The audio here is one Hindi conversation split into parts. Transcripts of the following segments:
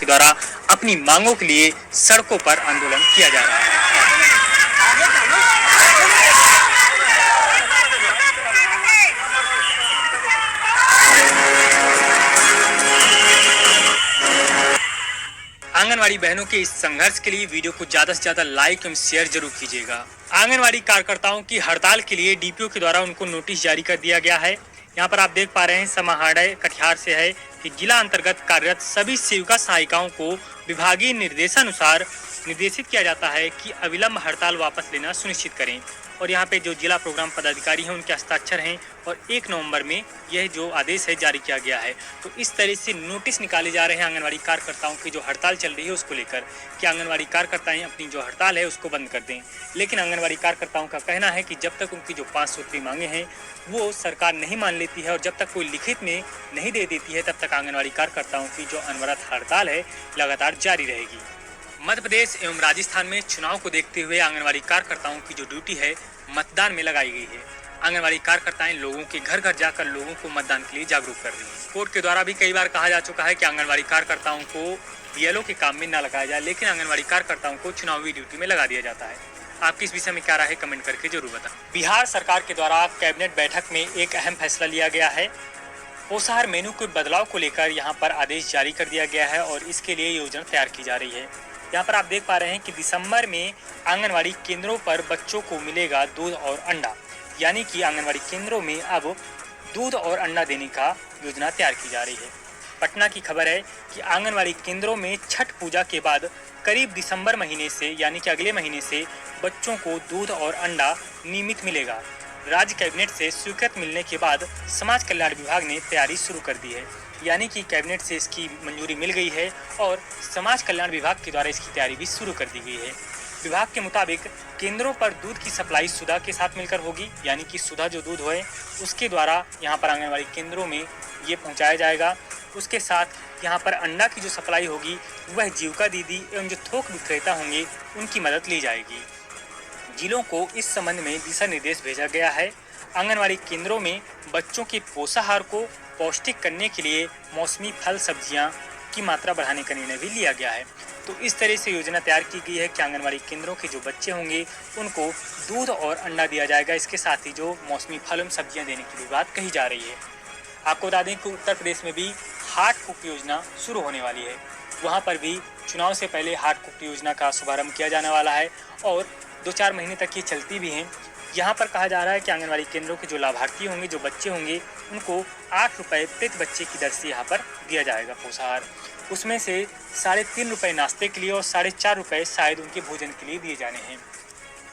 के द्वारा अपनी मांगों के लिए सड़कों पर आंदोलन किया जा रहा है। आंगनवाड़ी बहनों के इस संघर्ष के लिए वीडियो को ज्यादा से ज्यादा लाइक एवं शेयर जरूर कीजिएगा। आंगनवाड़ी कार्यकर्ताओं की हड़ताल के लिए डीपीओ के द्वारा उनको नोटिस जारी कर दिया गया है। यहाँ पर आप देख पा रहे हैं समाहरणालय कटिहार से है कि जिला अंतर्गत कार्यरत सभी सेविका सहायिकाओं को विभागीय निर्देशानुसार निर्देशित किया जाता है कि अविलंब हड़ताल वापस लेना सुनिश्चित करें। और यहाँ पे जो जिला प्रोग्राम पदाधिकारी हैं उनके हस्ताक्षर हैं और 1 नवंबर में यह जो आदेश है जारी किया गया है। तो इस तरह से नोटिस निकाले जा रहे हैं आंगनवाड़ी कार्यकर्ताओं की जो हड़ताल चल रही है उसको लेकर कि आंगनवाड़ी कार्यकर्ताएं अपनी जो हड़ताल है उसको बंद कर दें। लेकिन आंगनवाड़ी कार्यकर्ताओं का कहना है कि जब तक उनकी जो 5 सूत्री मांगे हैं वो सरकार नहीं मान लेती है और जब तक कोई लिखित में नहीं दे देती है तब तक आंगनवाड़ी कार्यकर्ताओं की जो अनवरत हड़ताल है लगातार जारी रहेगी। मध्य प्रदेश एवं राजस्थान में चुनाव को देखते हुए आंगनवाड़ी कार्यकर्ताओं की जो ड्यूटी है मतदान में लगाई गई है। आंगनवाड़ी कार्यकर्ताएं लोगों के घर घर जाकर लोगों को मतदान के लिए जागरूक कर रही हैं। कोर्ट के द्वारा भी कई बार कहा जा चुका है कि आंगनवाड़ी कार्यकर्ताओं को बीएलओ के काम में न लगाया जाए, लेकिन आंगनवाड़ी कार्यकर्ताओं को चुनावी ड्यूटी में लगा दिया जाता है। आपकी इस विषय में क्या राय है कमेंट करके जरूर बताएं। बिहार सरकार के द्वारा कैबिनेट बैठक में एक अहम फैसला लिया गया है। पोषाहार मेनू के बदलाव को लेकर यहाँ पर आदेश जारी कर दिया गया है और इसके लिए योजना तैयार की जा रही है। यहाँ पर आप देख पा रहे हैं कि दिसंबर में आंगनवाड़ी केंद्रों पर बच्चों को मिलेगा दूध और अंडा, यानी कि आंगनवाड़ी केंद्रों में अब दूध और अंडा देने का योजना तैयार की जा रही है। पटना की खबर है कि आंगनवाड़ी केंद्रों में छठ पूजा के बाद करीब दिसंबर महीने से यानी कि अगले महीने से बच्चों को दूध और अंडा नियमित मिलेगा। राज्य कैबिनेट से स्वीकृत मिलने के बाद समाज कल्याण विभाग ने तैयारी शुरू कर दी है, यानी कि कैबिनेट से इसकी मंजूरी मिल गई है और समाज कल्याण विभाग के द्वारा इसकी तैयारी भी शुरू कर दी गई है। विभाग के मुताबिक केंद्रों पर दूध की सप्लाई सुधा के साथ मिलकर होगी, यानी कि सुधा जो दूध है उसके द्वारा यहाँ पर आंगनवाड़ी केंद्रों में ये पहुँचाया जाएगा। उसके साथ यहाँ पर अंडा की जो सप्लाई होगी वह जीविका दीदी एवं जो थोक विक्रेता होंगे उनकी मदद ली जाएगी। जिलों को इस संबंध में दिशा निर्देश भेजा गया है। आंगनवाड़ी केंद्रों में बच्चों के पोषाहार को पौष्टिक करने के लिए मौसमी फल सब्जियां की मात्रा बढ़ाने का निर्णय भी लिया गया है। तो इस तरह से योजना तैयार की गई है कि आंगनवाड़ी केंद्रों के जो बच्चे होंगे उनको दूध और अंडा दिया जाएगा। इसके साथ ही जो मौसमी फल एवं सब्जियां देने की भी बात कही जा रही है। आपको बता दें कि उत्तर प्रदेश में भी हार्ट कुक योजना शुरू होने वाली है। वहाँ पर भी चुनाव से पहले हार्ट कुक योजना का शुभारम्भ किया जाने वाला है और 2-4 महीने तक ये चलती भी हैं। यहाँ पर कहा जा रहा है कि आंगनवाड़ी केंद्रों के जो लाभार्थी होंगे, जो बच्चे होंगे, उनको 8 रुपये प्रति बच्चे की दर से यहाँ पर दिया जाएगा पोषाहार। उसमें से 3.5 रुपये नाश्ते के लिए और 4.5 रुपये शायद उनके भोजन के लिए दिए जाने हैं।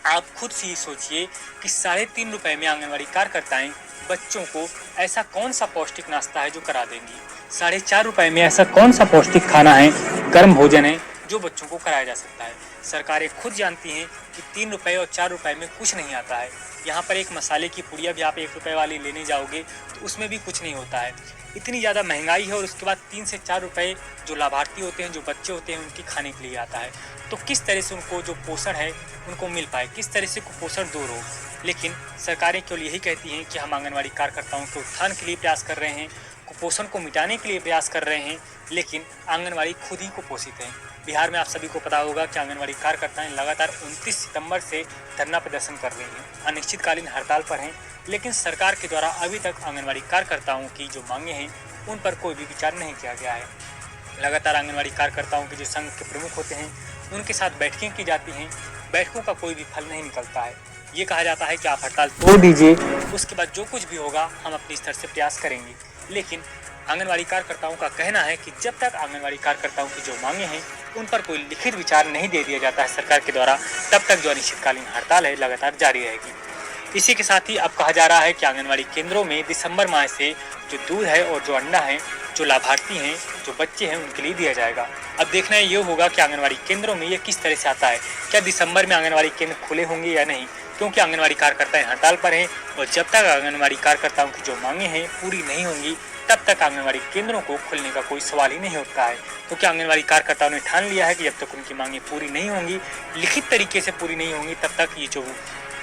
आप खुद से ही सोचिए कि 3.5 रुपये में आंगनवाड़ी कार्यकर्ताएं बच्चों को ऐसा कौन सा पौष्टिक नाश्ता है जो करा देंगी। 4.5 रुपये में ऐसा कौन सा पौष्टिक खाना है, गर्म भोजन है जो बच्चों को कराया जा सकता है। सरकारें खुद जानती हैं कि 3 रुपये और 4 रुपये में कुछ नहीं आता है। यहाँ पर एक मसाले की पुड़िया भी आप 1 रुपये वाली लेने जाओगे तो उसमें भी कुछ नहीं होता है। इतनी ज़्यादा महंगाई है और उसके बाद 3 से 4 रुपये जो लाभार्थी होते हैं, जो बच्चे होते हैं, उनके खाने के लिए आता है। तो किस तरह से उनको जो पोषण है उनको मिल पाए, किस तरह से कुपोषण दूर हो। लेकिन सरकारें केवल यही कहती हैं कि हम आंगनवाड़ी कार्यकर्ताओं के उत्थान के लिए प्रयास कर रहे हैं, कुपोषण को मिटाने के लिए प्रयास कर रहे हैं, लेकिन आंगनवाड़ी खुद ही कुपोषित है। बिहार में आप सभी को पता होगा कि आंगनवाड़ी कार्यकर्ताएं लगातार 29 सितंबर से धरना प्रदर्शन कर रही हैं, अनिश्चितकालीन हड़ताल पर हैं। लेकिन सरकार के द्वारा अभी तक आंगनवाड़ी कार्यकर्ताओं की जो मांगे हैं उन पर कोई भी विचार नहीं किया गया है। लगातार आंगनवाड़ी कार्यकर्ताओं के जो संघ के प्रमुख होते हैं उनके साथ बैठकें की जाती हैं, बैठकों का कोई भी फल नहीं निकलता है। ये कहा जाता है कि आप हड़ताल तोड़ दीजिए, उसके बाद जो कुछ भी होगा हम अपने स्तर से प्रयास करेंगे। लेकिन आंगनवाड़ी कार्यकर्ताओं का कहना है कि जब तक आंगनवाड़ी कार्यकर्ताओं की जो मांगे हैं उन पर कोई लिखित विचार नहीं दे दिया जाता है सरकार के द्वारा, तब तक जो अनिश्चितकालीन हड़ताल है लगातार जारी रहेगी। इसी के साथ ही अब कहा जा रहा है कि आंगनवाड़ी केंद्रों में दिसंबर माह से जो दूध है और जो अंडा है, जो लाभार्थी हैं, जो बच्चे हैं, उनके लिए दिया जाएगा। अब देखना ये होगा कि आंगनवाड़ी केंद्रों में ये किस तरह से आता है। क्या दिसंबर में आंगनवाड़ी केंद्र खुले होंगे या नहीं, क्योंकि आंगनवाड़ी कार्यकर्ता हड़ताल पर हैं और जब तक आंगनवाड़ी कार्यकर्ताओं की जो मांगे हैं पूरी नहीं होंगी तब तक आंगनवाड़ी केंद्रों को खोलने का कोई सवाल ही नहीं उठता है। क्योंकि आंगनवाड़ी कार्यकर्ताओं ने ठान लिया है कि जब तक उनकी मांगे पूरी नहीं होंगी, लिखित तरीके से पूरी नहीं होंगी, तब तक ये जो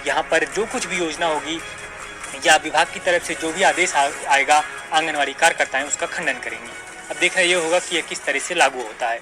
यहाँ पर जो कुछ भी योजना होगी या विभाग की तरफ से जो भी आदेश आएगा आंगनवाड़ी कार्यकर्ताएं उसका खंडन करेंगी। अब देखना ये होगा कि यह किस तरह से लागू होता है।